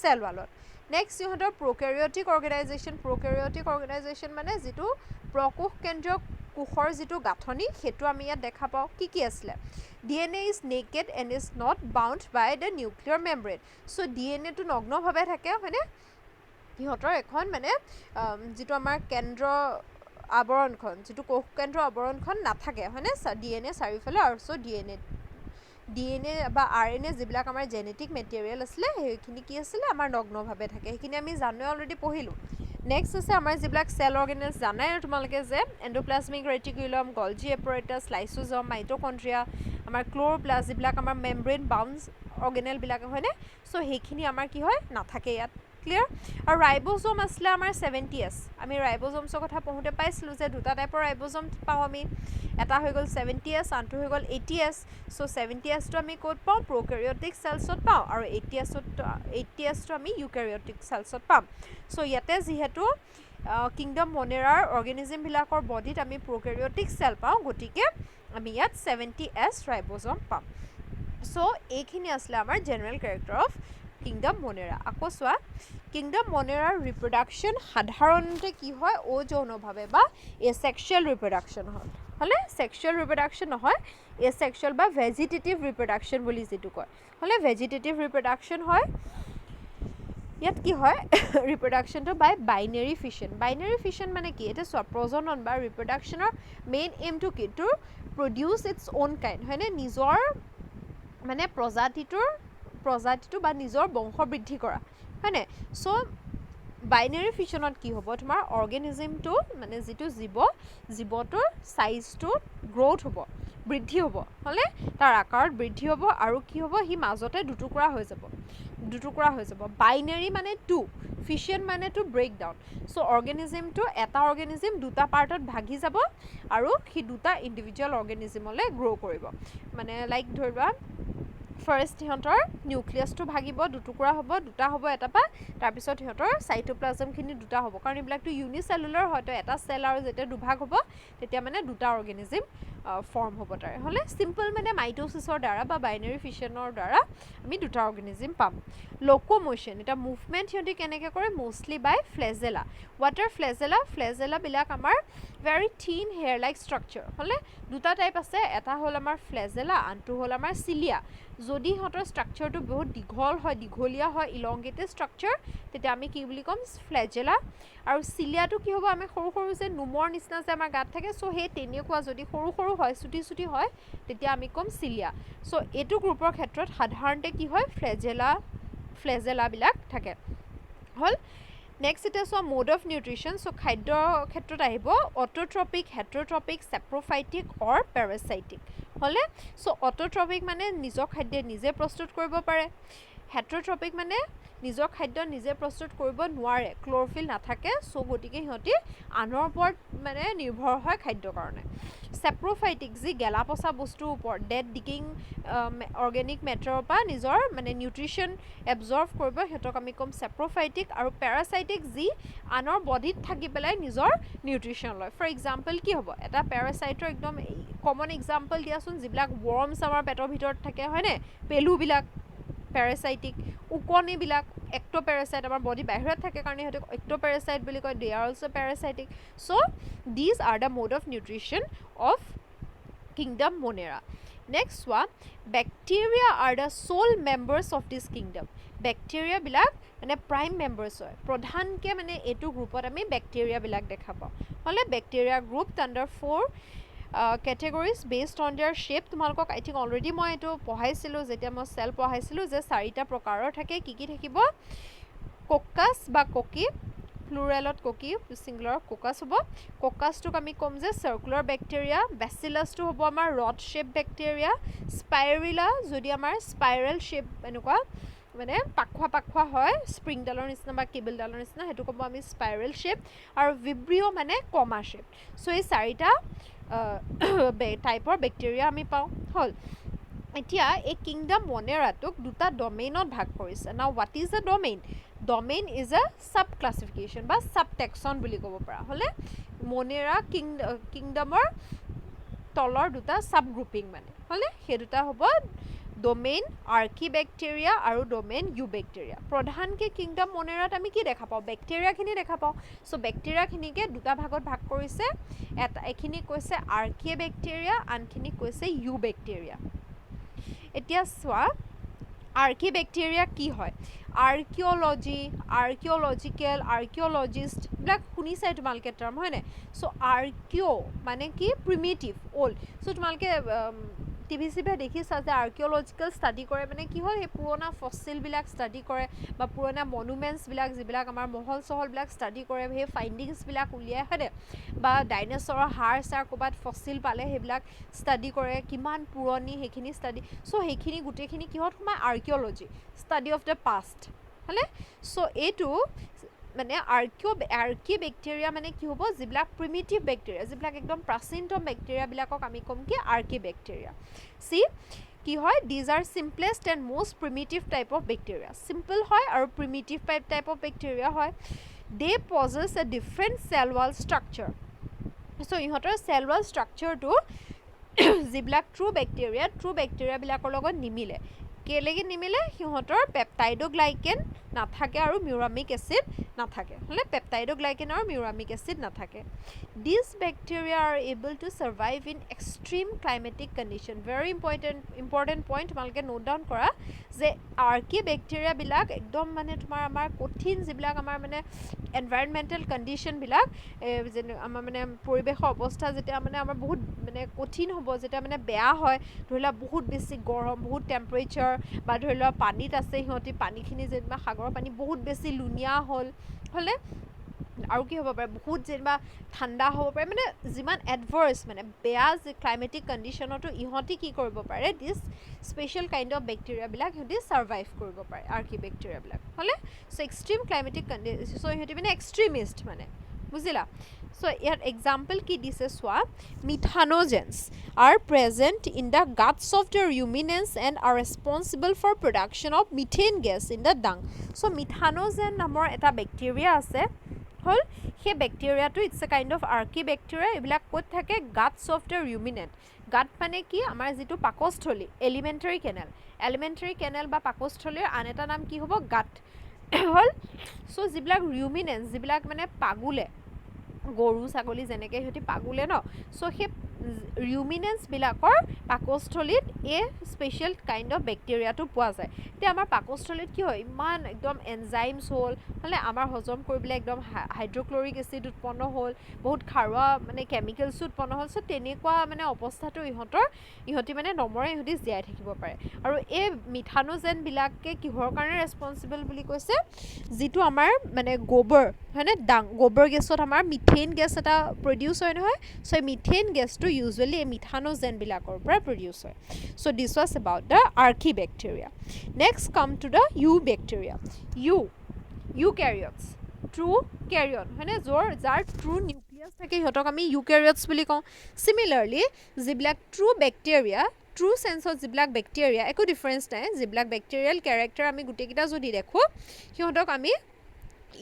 cell wallত নেক্সট ইহঁতৰ প্ৰকাৰিওটিক অৰ্গেনাইজেশ্যন মানে যিটো প্ৰকোষ কেন্দ্ৰীয় কোষৰ যিটো গাঁথনি সেইটো আমি ইয়াত দেখা পাওঁ কি আছিলে DNA is naked and is not bound by the nuclear membrane so DNA টো নগ্নভাৱে থাকে হয়নে ইহঁতৰ এখন মানে যিটো আমাৰ কেন্দ্ৰ আৱৰণখন যিটো কোষ কেন্দ্ৰ আৱৰণখন নাথাকে হয়নে DNA চাৰিওফালে আৰু সো DNA বা RNA যিবিলাক আমাৰ জেনেটিক মেটেৰিয়েল আছিলে সেইখিনি কি আছিলে আমাৰ নগ্নভাৱে থাকে সেইখিনি আমি জানো অলৰেডি পঢ়িলো নেক্সট আছে আমাৰ যিবিলাক সেল অৰ্গেনেলছ জানাই তোমালোকে যে এন্ডোপ্লাজমিক ৰেটিকুলাম গলজি এপাৰেটাছ লাইসোজোম মাইটোকন্ড্ৰিয়া আমাৰ ক্লোৰোপ্লাষ্ট যিবিলাক আমাৰ মেমব্ৰেন বাউন্ড অৰ্গেনেল বিলাক হয়নে সো সেইখিনি আমাৰ কি হয় নাথাকে ইয়াত ক্লিয়াৰ আৰু ৰাইবোজোম আসলে আমাৰ 70s আমি ৰাইবোজোমছৰ কথা পঢ়োতে পাইছিলো যে দুটা টাইপৰ ৰাইবোজোম পাওঁ আমি এটা হৈ গল 70s আনটো হৈ গল 80s সো 70s টো আমি কোড পাওঁ প্ৰকাৰিওটিক সেলছত পাওঁ আৰু 80s টো আমি ইউক্যাৰিওটিক সেলছত পাম সো ইয়াতে যেহেতু কিংডম মনেৰাৰ অৰ্গেনিজম বিলাকৰ বডিত আমি প্ৰকাৰিওটিক সেল পাওঁ গতিকে আমি ইয়াত 70s ৰাইবোজোম পাম সো এইখিনি আসলে আমাৰ জেনাৰেল ক্যাৰেক্টাৰ অফ কিংডম মনেৰা আকৌ সোৱা কিংডম মনেৰাৰ ৰিপ্ৰডাকশন সাধাৰণতে কি হয় অযৌনভাৱে বা এসেক্সুৱেল ৰিপ্ৰডাকশন হয় হলে সেক্সুৱেল ৰিপ্ৰডাকশন নহয় এসেক্সুৱেল বা ভেজিটেটিভ ৰিপ্ৰডাকশন বুলি যেটো কয় হলে ভেজিটেটিভ ৰিপ্ৰডাকশন হয় ইয়াত কি হয় ৰিপ্ৰডাকশনটো বাই বাইনাৰী ফিশন মানে কি এটা প্ৰজনন বা ৰিপ্ৰডাকশনৰ মেইন এমটো কি to produce its own kind হয়নে নিজৰ মানে প্ৰজাতিটো বা নিজৰ বংশ বৃদ্ধি কৰা হয়নে সো বাইনাৰী ফিশনত কি হ'ব তোমাৰ অৰ্গেনিজমটো মানে যিটো জীৱটোৰ সাইজটো গ্ৰোথ হ'ব বৃদ্ধি হ'ব হলে তাৰ আকাৰত বৃদ্ধি হ'ব আৰু কি হ'ব হি মাজতে দুটুকুৰা হৈ যাব বাইনাৰী মানে টু ফিশন মানে টু ব্ৰেক ডাউন সো অৰ্গেনিজমটো এটা অৰ্গেনিজম দুটা পাৰ্টত ভাগি যাব আৰু হি দুটা ইন্ডিভিজুৱেল অৰ্গেনিজমলৈ গ্ৰো কৰিব মানে লাইক ধৰিবা ফাৰ্স্ট হিহঁতৰ নিউক্লিয়াছটো ভাগিব দুটুকুৰা হ'ব দুটা হ'ব এটা পা তাৰ পিছত হিহঁতৰ সাইটোপ্লাজমখিনি দুটা হ'ব কাৰণ এইবিলাকটো ইউনিচেলুলাৰ হয়তো এটা সেল আৰু যেতিয়া দুভাগ হ'ব তেতিয়া মানে দুটা অৰ্গেনিজম ফৰ্ম হ'ব তাৰ হলে সিম্পল মানে মাইটোসিছৰ দ্বাৰা বা বাইনাৰী ফিশনৰ দ্বাৰা আমি দুটা অৰ্গেনিজম পাম লোকোমোশন এটা মুভমেন্ট হিহঁতি কেনেকৈ কৰে মোষ্টলি বাই ফ্লেজেলা ওয়াটাৰ ফ্লেজেলা বিলাক আমাৰ very thin hair like structure হলে দুটা টাইপ আছে এটা হল আমাৰ ফ্লেজেলা আনটো হল আমাৰ সিলিয়া যদি হতৰ স্ট্ৰাকচাৰটো বহুত দীঘলীয়া হয় ইলংগেটেড স্ট্ৰাকচাৰ তেতিয়া আমি কি বুলি কম ফ্লেজেলা আৰু সিলিয়াটো কি হ'ব আমি সৰু যে নুমৰ নিচিনা যে আমাৰ গাত থাকে সো হে তেনেকুৱা যদি সৰু হয় চুটি হয় তেতিয়া আমি কম সিলিয়া সো এটো গ্ৰুপৰ ক্ষেত্ৰত সাধাৰণতে কি হয় ফ্লেজেলা বিলাক থাকে হল নেক্সট এটা সো মোড অফ নিউট্ৰিশন সো খাদ্য ক্ষেত্ৰত আহিব অটোট্ৰপিক হেটেৰোট্ৰপিক সেপ্ৰোফাইটিক অৰ প্যাৰাসাইটিক হলে সো অটোট্ৰপিক মানে নিজৰ খাদ্য নিজে প্ৰস্তুত কৰিব পাৰে হেটেৰোট্ৰপিক মানে নিজৰ খাদ্য নিজে প্ৰস্তুত কৰিব নোৱাৰে ক্লোৰোফিল নাথাকে সো গতিকে হিহঁতি আনৰ ওপৰত মানে নিৰ্ভৰ হয় খাদ্য কাৰণে সেপ্ৰোফাইটিক যি গেলাপচা বস্তুৰ ওপৰত ডেড ডিকিং অৰ্গেনিক মেটাৰৰ পৰা নিজৰ মানে নিউট্ৰিশন এবজৰ্ব কৰিব হেতক আমি কম সেপ্ৰোফাইটিক আৰু প্যাৰাসাইটিক যি আনৰ বডিত থাকি পেলাই নিজৰ নিউট্ৰিশন লয় ফৰ এক্সাম্পল কি হ'ব এটা প্যাৰাসাইটৰ একদম কমন এক্সাম্পল দিয়াচোন যিবিলাক ওয়াৰ্মছ আমাৰ পেটৰ ভিতৰত থাকে হয়নে পেলুবিলাক প্যাৰাসাইটিক উকনি বিলাক এক্টোপ্যাৰাসাইট আমাৰ বডি বাহিৰত থাকে কাৰণে হেতক এক্টোপ্যাৰাসাইট বুলি কয় they are also parasitic so these are the mode of nutrition of kingdom monera next one bacteria are the sole members of this kingdom bacteria bilak মানে prime members হয় প্ৰধানকে মানে এটো গ্ৰুপত আমি bacteria bilak দেখা পাওঁ হলে bacteria grouped under 4 categories based on their shape তোমালোকক I think already মই এটো পঢ়াইছিলো যেতিয়া মই সেল পঢ়াইছিলো যে চাৰিটা প্ৰকাৰৰ থাকে কি থাকিব কোকাস বা কোকি প্লুৰেলত কোকি সিঙ্গুলাৰ কোকাছ হ'ব কোকাছটোক আমি কম যে সাৰ্কুলাৰ ব্যাকটেৰিয়া বেচিলাছটো হ'ব আমাৰ ৰড শেপ ব্যাকটেৰিয়া স্পাইৰুলা যদি আমাৰ স্পাইৰেল শেপ এনেকুৱা মানে পাখোৱা হয় স্প্ৰিংডালৰ নিচিনা বা কেবলডালৰ নিচিনা হেতু ক'ব আমি স্পাইৰেল শেপ আৰু ভিব্ৰিও মানে কমা শেপ সো এই চাৰিটা টাইপৰ ব্যাকটেৰিয়া আমি পাওঁ হল এতিয়া এই কিংডম মনেৰাটোক দুটা ডমেইনত ভাগ কৰিছে নাও what is a domain domain is a sub classification বা সাব টেক্সন বুলি ক'ব পৰা হলে মনেৰা কিংডমৰ তলৰ দুটা সাব গ্ৰুপিং মানে হলে সেই দুটা হ'ব ডমেইন আৰ্কিবেক্টেৰিয়া আৰু ডমেইন ইউবেক্টেৰিয়া প্ৰধানকৈ কিংডম মনেৰাত আমি কি দেখা পাওঁ বেক্টেৰিয়াখিনি দেখা পাওঁ সো বেক্টেৰিয়াখিনিকে দুটা ভাগত ভাগ কৰিছে এটা এখিনি কৈছে আৰ্কিবেক্টেৰিয়া আনখিনি কৈছে ইউবেক্টেৰিয়া এতিয়া চোৱা আৰ্কিবেক্টেৰিয়া কি হয় আৰ্কিঅলজিকেল আৰ্কিঅলজিষ্ট বিলাক শুনিছে তোমালোকে টাৰ্ম হয়নে সো আৰ্কিঅ মানে কি প্ৰিমিটিভ অল্ড সো তোমালোকে টিভি চিভি দেখিছা যে আৰ্কিঅলজিকেল ষ্টাডি কৰে মানে কি হয় সেই পুৰণা ফসিলবিলাক ষ্টাডি কৰে বা পুৰণা মনুমেণ্টছবিলাক যিবিলাক আমাৰ মহল চহলবিলাক ষ্টাডি কৰে সেই ফাইণ্ডিংছবিলাক উলিয়াই হয়নে বা ডাইন'ছৰৰ হাড় চাৰ ক'ৰবাত ফসিল পালে সেইবিলাক ষ্টাডি কৰে কিমান পুৰণি সেইখিনি ষ্টাডি সো সেইখিনি গোটেইখিনি কিহত সোমায় archaeology study of the past হয়নে সো এইটো মানে আৰ্কিবেক্টেৰিয়া মানে কি হ'ব যিবিলাক প্ৰিমিটিভ বেক্টেৰিয়া যিবিলাক একদম প্ৰাচীনতম বেক্টেৰিয়াবিলাকক আমি ক'ম কি আৰ্কিবেক্টেৰিয়া সি কি হয় these are simplest and most primitive type of bacteria simple হয় আৰু প্ৰিমিটিভ টাইপ অফ বেক্টেৰিয়া হয় they possess a different cell wall structure so ইহঁতৰ চেল ৱাল ষ্ট্ৰাকচাৰটো যিবিলাক ট্ৰু বেক্টেৰিয়াবিলাকৰ লগত নিমিলে কেলেগে নিমিলে সিহঁতৰ পেপটাইডোগ্লাইকেন নাথাকে আৰু মিউৰামিক এচিড নাথাকে হলে পেপটাইডোগ্লাইকেন আৰু মিউৰামিক এচিড নাথাকে this bacteria are able to survive in extreme climatic condition very important point তোমালোকে নোট ডাউন কৰা যে আৰ্কিবেক্টেৰিয়াবিলাক একদম মানে তোমাৰ আমাৰ কঠিন যিবিলাক আমাৰ মানে এনভাইৰনমেণ্টেল কণ্ডিশ্যনবিলাক যেনে আমাৰ মানে পৰিৱেশৰ অৱস্থা যেতিয়া মানে আমাৰ বহুত মানে কঠিন হ'ব যেতিয়া মানে বেয়া হয় ধৰি লোৱা বহুত বেছি গৰম বহুত টেম্পাৰেচাৰ বা ধৰি লোৱা পানীত আছে সিহঁতি পানীখিনি যেনিবা সাগৰৰ পানী বহুত বেছি লুণীয়া হ'ল হলে আৰু কি হ'ব পাৰে বহুত যেনিবা ঠাণ্ডা হ'ব পাৰে মানে যিমান এডভাৰ্চ মানে বেয়া যে ক্লাইমেটিক কণ্ডিশ্যনতো ইহঁতি কি কৰিব পাৰে দিছ স্পেচিয়েল কাইণ্ড অফ বেক্টেৰিয়াবিলাক সিহঁতি ছাৰ্ভাইভ কৰিব পাৰে আৰ্কিবেক্টেৰিয়াবিলাক হলে চ' এক্সট্ৰিম ক্লাইমেটিক কণ্ডিশ্যন চ' সিহঁতি মানে এক্সট্ৰিমিষ্ট মানে বুজিলা সো ইয়াৰ এক্সাম্পল কি দিছে চোৱা মিথানোজেন্স are present in the guts of the ruminants and are responsible for production of methane gas in the dung so methanogen নামৰ এটা বেক্টেৰিয়া আছে হল সেই বেক্টেৰিয়াটো ইটস এ কাইণ্ড অফ আৰ্কিবেক্টেৰিয়া এইবিলাক ক'ত থাকে guts of the ruminant গাট মানে কি আমাৰ যিটো পাকস্থলী এলিমেণ্টাৰী কেনেল বা পাকস্থলীৰ আন এটা নাম কি হ'ব গাট হল সো যিবিলাক ৰুমিনেন্স যিবিলাক মানে পাগুলে গৰু ছাগলী যেনেকৈ সিহঁতি পাগুলে ন সো সেই ৰিউমিনেন্সবিলাকৰ পাকস্থলীত এই স্পেচিয়েল কাইণ্ড অফ বেক্টেৰিয়াটো পোৱা যায় এতিয়া আমাৰ পাকস্থলীত কি হয় ইমান একদম এনজাইমছ হ'ল হ'লে আমাৰ হজম কৰিবলৈ একদম হাইড্ৰক্লৰিক এচিড উৎপন্ন হ'ল বহুত খাৰুৱা মানে কেমিকেলছ উৎপন্ন হ'ল চ' তেনেকুৱা মানে অৱস্থাটো ইহঁতি মানে নমৰে ইহঁতি জীয়াই থাকিব পাৰে আৰু এই মিথানোজেনবিলাকে কিহৰ কাৰণে ৰেছপনচিবল বুলি কৈছে যিটো আমাৰ মানে গোবৰ হয়নে গোবৰ গেছত আমাৰ মিথেন গেছ এটা প্ৰডিউচ হয় নহয় চ' এই মিথেন গেছটো ইউজুৱেলি এই মিথানোজেনবিলাকৰ পৰা প্ৰডিউচ হয় so' this was about the archaebacteria next come to the eubacteria eukaryotes true karyon হয়নে যাৰ ট্ৰু নিউক্লিয়াছ থাকে সিহঁতক আমি ইউকেৰিয়টছ বুলি কওঁ চিমিলাৰলি যিবিলাক ট্ৰু বেক্টেৰিয়া ট্ৰু চেন্সত যিবিলাক বেক্টেৰিয়া একো ডিফাৰেঞ্চ নাই যিবিলাক বেক্টেৰিয়েল কেৰেক্টাৰ আমি গোটেইকেইটা যদি দেখোঁ সিহঁতক আমি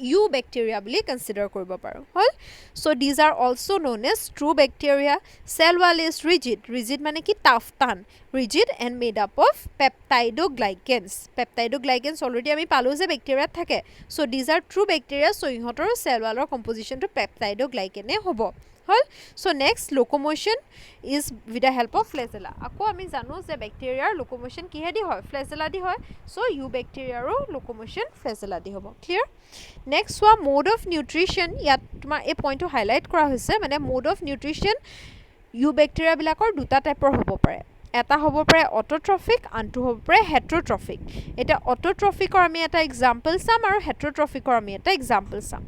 ইউবেক্টেৰিয়া বুলি কনচিডাৰ কৰিব পাৰোঁ হ'ল so' these are also' known as true bacteria cell wall is rigid মানে কি টান rigid and made up of peptidoglycans already আমি পালোঁ যে বেক্টেৰিয়াত থাকে so' these are true bacteria so' ইহঁতৰ চেল ৱালৰ কম্পজিশ্যনটো পেপটাইডোগ্লাইকেনে হ'ব হ'ল so' next locomotion is with the help of flagella আকৌ আমি জানো যে বেক্টেৰিয়াৰ লোক'ম'শ্যন কিহেদি হয় ফ্লেজেলা দি হয় চ' ইউবেক্টেৰিয়াৰো লোক'ম'শ্যন ফ্লেজেলা দি হ'ব ক্লিয়াৰ নেক্সট চোৱা মোড অফ নিউট্ৰিশ্যন ইয়াত তোমাৰ এই পইণ্টটো হাইলাইট কৰা হৈছে মানে মোড অফ নিউট্ৰিশ্যন ইউবেক্টেৰিয়াবিলাকৰ দুটা টাইপৰ হ'ব পাৰে এটা হ'ব পাৰে অট'ট্ৰফিক আনটো হ'ব পাৰে হেট্ৰ'ট্ৰফিক এতিয়া অট'ট্ৰফিকৰ আমি এটা এক্সাম্পল চাম আৰু হেট্ৰ'ট্ৰফিকৰ আমি এটা এক্সাম্পল চাম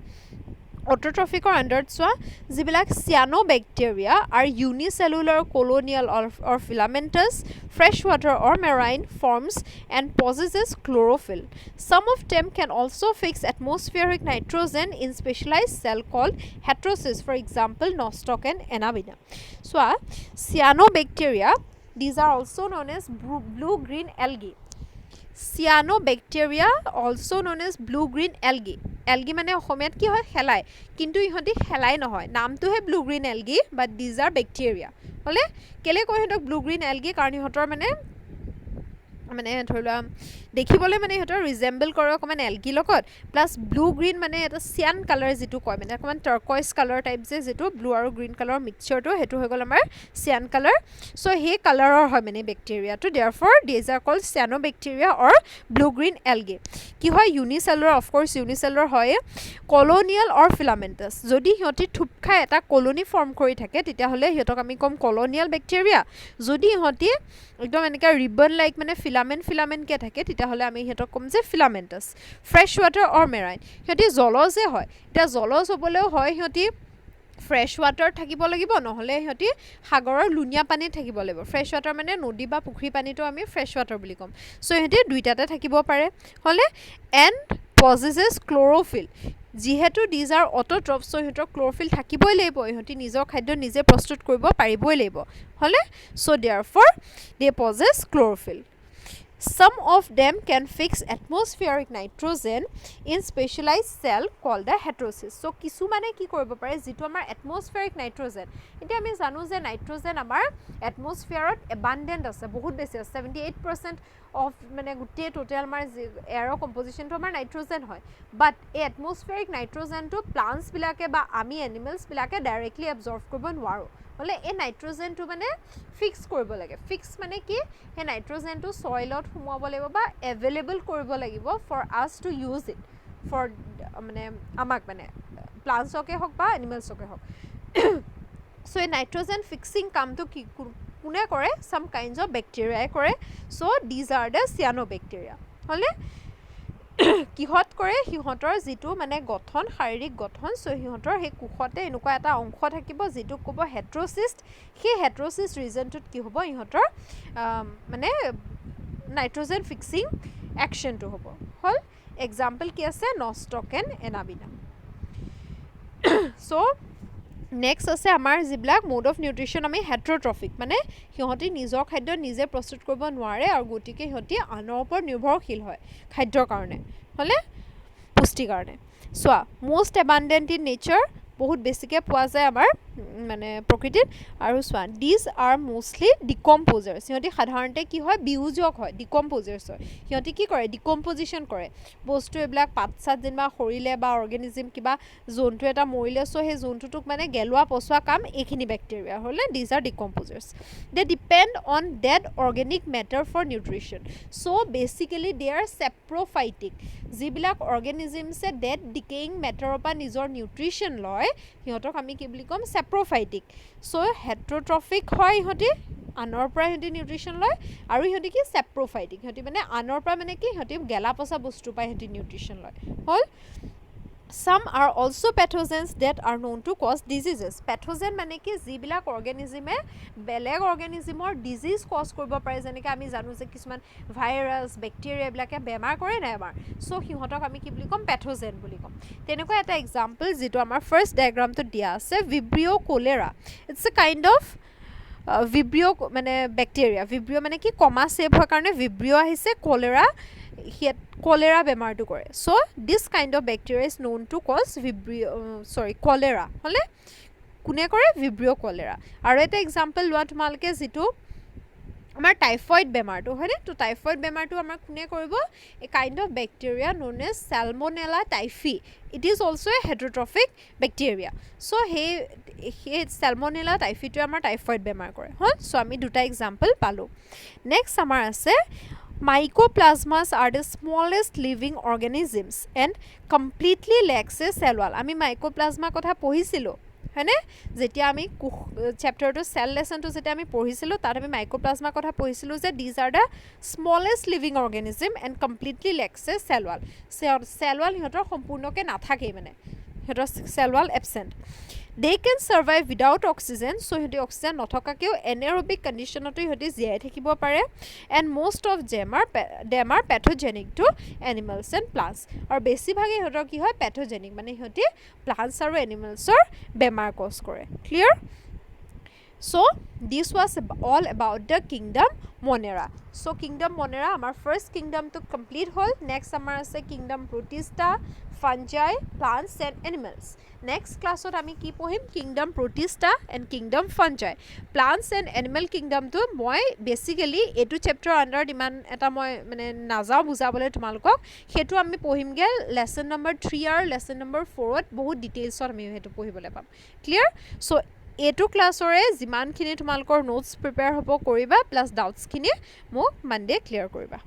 অট'ট্ৰফিকৰ আণ্ডাৰত চোৱা যিবিলাক cyanobacteria are unicellular colonial or filamentous fresh water or marine forms and possesses chlorophyll some of them can also fix atmospheric nitrogen in specialized cell called heterosis, for example nostoc and anabina. So cyanobacteria, these are also known as blue green algae. Cyanobacteria also known as blue green algae. Algae মানে অসমীয়াত কি হয় খেলাই, কিন্তু ইহঁতি খেলাই নহয়, নামটোহে blue green algae, but these are bacteria. হ'লে কেলে কয় সিহঁতক ব্লু গ্ৰীণ এলগি, কাৰণ সিহঁতৰ মানে ধৰি লোৱা দেখিবলৈ মানে সিহঁতৰ ৰিজেম্বল কৰে অকণমান এলগি লগত, প্লাছ ব্লু গ্ৰীণ মানে এটা চিয়ান কালাৰ যিটো কয় মানে অকণমান টাৰ্কইজ কালাৰ টাইপ যে যিটো ব্লু আৰু গ্ৰীণ কালাৰৰ মিক্সচাৰটো, সেইটো হৈ গ'ল আমাৰ চিয়ান কালাৰ। চ' সেই কালাৰৰ হয় মানে বেক্টেৰিয়াটো, therefore these are called cyanobacteria or blue green algae. কি হয় ইউনিচেলুলাৰ, অফক'ৰ্চ ইউনিচেলুলাৰ হয়। কলনিয়েল অৰ ফিলামেণ্টাছ, যদি সিহঁতি থুপ খাই এটা কলনি ফৰ্ম কৰি থাকে তেতিয়াহ'লে সিহঁতক আমি ক'ম কলনিয়েল বেক্টেৰিয়া। যদি সিহঁতি একদম এনেকৈ ৰিবন লাইক মানে ফিলামেণ্টকৈ থাকে তেতিয়াহ'লে আমি সিহঁতক ক'ম যে ফিলামেণ্টাছ। ফ্ৰেছ ৱাটাৰ অৰ মেৰাইন, সিহঁতি জলজে হয়। এতিয়া জলজ হ'বলৈও হয় সিহঁতি ফ্ৰেছ ৱাটাৰ থাকিব লাগিব, নহ'লে সিহঁতি সাগৰৰ লুণীয়া পানীত থাকিব লাগিব। ফ্ৰেছ ৱাটাৰ মানে নদী বা পুখুৰী পানীটো আমি ফ্ৰেছ ৱাটাৰ বুলি ক'ম। চ' সিহঁতি দুইটাতে থাকিব পাৰে। হ'লে এণ্ড পজেছেছ ক্ল'ৰ'ফিল, যিহেতু দিজ আৰ অট'ট্ৰফ, চ' সিহঁতৰ ক্ল'ৰ'ফিল থাকিবই লাগিব, ইহঁতি নিজৰ খাদ্য নিজে প্ৰস্তুত কৰিব পাৰিবই লাগিব। হ'লে চ' দেয়াৰফৰ দে পজেছ chlorophyll. Some of them can fix atmospheric nitrogen in specialized cell called the heterosis. So কিছুমানে কি কৰিব পাৰে যিটো আমাৰ এটমছফেৰিক নাইট্ৰজেন, এতিয়া আমি জানো যে নাইট্ৰজেন আমাৰ এটমছফিয়াৰত এবাণ্ডেণ্ট আছে, বহুত বেছি আছে, 78% অফ মানে গোটেই টোটেল আমাৰ এয়াৰৰ কম্পজিশ্যনটো আমাৰ নাইট্ৰজেন হয়। বাট এই এটমছফেৰিক নাইট্ৰজেনটো প্লাণ্টছবিলাকে বা আমি এনিমেলছবিলাকে ডাইৰেক্টলি এবজৰ্ভ কৰিব নোৱাৰোঁ। হ'লে এই নাইট্ৰজেনটো মানে ফিক্স কৰিব লাগে। ফিক্স মানে কি, সেই নাইট্ৰজেনটো ছইলত সোমোৱাব লাগিব বা এভেইলেবল কৰিব লাগিব ফৰ আছ টু ইউজ ইট, ফৰ মানে আমাক মানে প্লাণ্টছকে হওক বা এনিমেলছকে হওক। চ' এই নাইট্ৰজেন ফিক্সিং কামটো কি কোনে কৰে, চাম কাইণ্ডছ অফ বেক্টেৰিয়াই কৰে। চ' দিজ আৰ দ্য চিয়ানোবেক্টেৰিয়া। হ'লে কিহত কৰে, সিহঁতৰ যিটো মানে গঠন, শাৰীৰিক গঠন, চ' সিহঁতৰ সেই কোষতে এনেকুৱা এটা অংশ থাকিব যিটোক ক'ব হেট্ৰ'চিষ্ট। সেই হেট্ৰ'চিষ্ট ৰিজনটোত কি হ'ব, ইহঁতৰ মানে নাইট্ৰজেন ফিক্সিং একশ্যনটো হ'ব। হ'ল এক্সাম্পল কি আছে, নষ্টক এণ্ড এনাবিনা। চ' নেক্সট আছে আমাৰ যিবিলাক মোড অফ নিউট্ৰিশ্যন আমি হেট্ৰ'ট্ৰফিক, মানে সিহঁতি নিজৰ খাদ্য নিজে প্ৰস্তুত কৰিব নোৱাৰে আৰু গতিকে সিহঁতি আনৰ ওপৰত নিৰ্ভৰশীল হয় খাদ্যৰ কাৰণে, হ'লে পুষ্টিৰ কাৰণে। চোৱা মষ্ট এবাণ্ডেণ্ট ইন নেচাৰ, বহুত বেছিকৈ পোৱা যায় আমাৰ মানে প্ৰকৃতিত। আৰু চোৱা দিজ আৰ মষ্টলি ডিকম্প'জাৰ্ছ, সিহঁতি সাধাৰণতে কি হয় বিয়োজক হয়, ডিকম্প'জাৰ্ছ হয়। সিহঁতি কি কৰে, ডিকম্প'জিশ্যন কৰে বস্তু, এইবিলাক পাত চাত যেনিবা সৰিলে বা অৰ্গেনিজিম কিবা জন্তু এটা মৰিলে, চ' সেই জন্তুটোক মানে গেলোৱা পচোৱা কাম এইখিনি বেক্টেৰিয়া। হ'লে these are decomposers. They depend on dead organic matter for nutrition. So' basically they are saprophytic, যিবিলাক অৰ্গেনিজিমছে ডেড ডিকেইং মেটাৰৰ পৰা নিজৰ নিউট্ৰিশ্যন লয় সিহঁতক আমি কি বুলি ক'ম, চেপ্ৰ'ফাইটিক। চ' হেট্ৰ'ট্ৰফিক হয় ইহঁতি, আনৰ পৰা সিহঁতি নিউট্ৰিশ্যন লয়, আৰু সিহঁতি কি চেপ্ৰ'ফাইটিক, সিহঁতি মানে আনৰ পৰা মানে কি সিহঁতি গেলা পচা বস্তুৰ পৰা সিহঁতি নিউট্ৰিশ্যন লয়। হ'ল Some are also pathogens that are known to cause diseases. Pathogen মানে কি, যিবিলাক অৰ্গেনিজিমে বেলেগ অৰ্গেনিজিমৰ ডিজিজ কজ কৰিব পাৰে, যেনেকৈ আমি জানো যে কিছুমান ভাইৰাছ বেক্টেৰিয়া এইবিলাকে বেমাৰ কৰে নাই আমাৰ, চ' সিহঁতক আমি কি বুলি ক'ম, পেথোজেন বুলি ক'ম। তেনেকুৱা এটা এক্সাম্পল যিটো আমাৰ ফাৰ্ষ্ট ডায়েগ্ৰামটোত দিয়া আছে, vibrio' cholera. It's a kind of vibrio' মানে বেক্টেৰিয়া। ভিব্ৰিঅ' মানে কি, কমা ছেভ হোৱাৰ কাৰণে ভিব্ৰিঅ' আহিছে, কলেৰা কলেৰা বেমাৰটো কৰে। So' this kind of bacteria is known to cause cholera. হ'লে কোনে কৰে, ভিব্ৰিঅ' কলেৰা। আৰু এটা এক্সাম্পল লোৱা তোমালোকে, যিটো আমাৰ টাইফইড বেমাৰটো হয়নে, তো টাইফইড বেমাৰটো আমাৰ কোনে কৰিব, a kind of bacteria known as Salmonella typhi. It is also' a heterotrophic bacteria. So' সেই চেলমনেলা টাইফিটোৱে আমাৰ টাইফইড বেমাৰ কৰে। হ'ল চ' আমি দুটা এক্সাম্পল পালোঁ। নেক্সট আমাৰ আছে Mycoplasmas are the smallest living organisms and completely lacks a cell wall. আমি মাইকোপ্লাজমাৰ কথা পঢ়িছিলোঁ হয়নে, যেতিয়া আমি চেপ্টাৰটো চেল লেচনটো যেতিয়া আমি পঢ়িছিলোঁ তাত আমি মাইক্ৰ'প্লাজমাৰ কথা পঢ়িছিলোঁ যে these are the smallest living organism and completely lacks a cell wall. Cell wall সিহঁতৰ সম্পূৰ্ণকৈ নাথাকেই মানে, সিহঁতৰ cell wall absent they can survive without oxygen so সিহঁতে অক্সিজেন নথকাকেও এনাৰবিক কণ্ডিশ্যনতো সিহঁতে জীয়াই থাকিব পাৰে and most of them are pathogenic to animals and plants আৰু বেছিভাগে সিহঁতৰ কি হয় pathogenic মানে সিহঁতে plants আৰু animalsৰ বেমাৰ কজ কৰে clear so this was all about the kingdom Monera so kingdom Monera আমাৰ first kingdom to complete hall next আমাৰ আছে kingdom Protista fungi plants and animals next classত আমি কি পঢ়িম kingdom Protista and kingdom fungi plants and animal kingdom to মই basically এটো chapter under ইমান এটা মই মানে নাযাও বুজাবলৈ তোমালোকক হেতু আমি পঢ়িমগে lesson number 3 আৰু lesson number 4 ত বহুত ডিটেইলছত আমি হেতু পঢ়িবলৈ পাম clear so এটো ক্লাছৰে যিমানখিনি তোমালোকৰ নোটস প্ৰিপেয়াৰ হ'ব কৰিবা প্লাস ডাউটস খিনি মোক মানডে ক্লিয়াৰ কৰিবা